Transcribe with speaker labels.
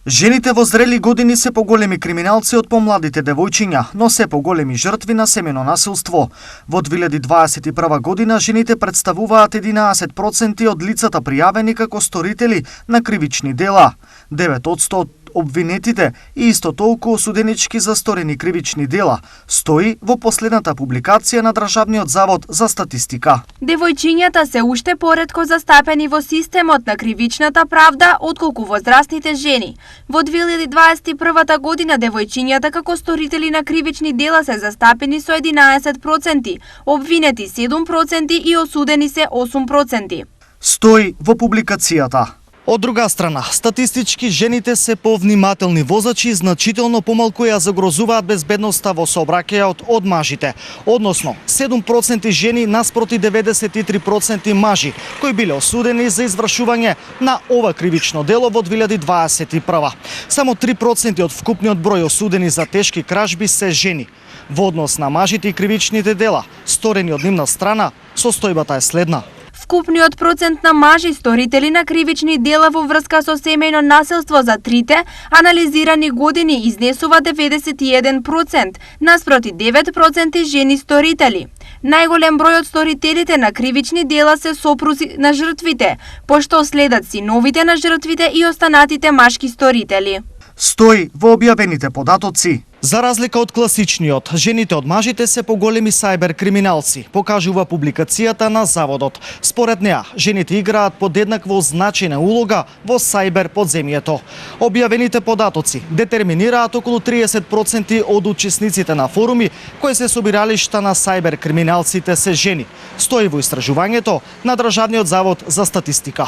Speaker 1: Жените во зрели години се поголеми криминалци од помладите девојчиња, но се поголеми жртви на семено насилство. Во 2021 година жените представуваат 11% од лицата пријавени како сторители на кривични дела, 9% од обвинетите и исто толку осуденички за сторени кривични дела, стои во последната публикација на Државниот завод за статистика.
Speaker 2: Девојчињата се уште поретко застапени во системот на кривичната правда отколку возрастните жени. Во 2021 година девојчињата како сторители на кривични дела се застапени со 11%, обвинети 7% и осудени се 8%.
Speaker 1: Стои во публикацијата. Од друга страна, статистички жените се повнимателни возачи и значително помалку ја загрозуваат безбедноста во сообраќајот од мажите, односно 7% жени наспроти 93% мажи кои биле осудени за извршување на ова кривично дело во 2021. Само 3% од вкупниот број осудени за тешки кражби се жени. Во однос на мажите и кривичните дела, сторени од нивна страна, состојбата е следна.
Speaker 2: Вкупниот процент на мажи сторители на кривични дела во врска со семејно насилство за трите анализирани години изнесува 91%, наспроти 9% жени сторители. Најголем број од сторителите на кривични дела се сопрузи на жртвите, пошто следат синовите на жртвите и останатите машки сторители.
Speaker 1: Стои во објавените податоци. За разлика од класичниот, жените од мажите се поголеми сајбер криминалци, покажува публикацијата на Заводот. Според неа, жените играат подеднакво значајна улога во сајбер подземјето. Објавените податоци детерминираат околу 30% од учесниците на форуми кои се собиралишта на сајбер криминалците се жени. Стои во истражувањето на Државниот завод за статистика.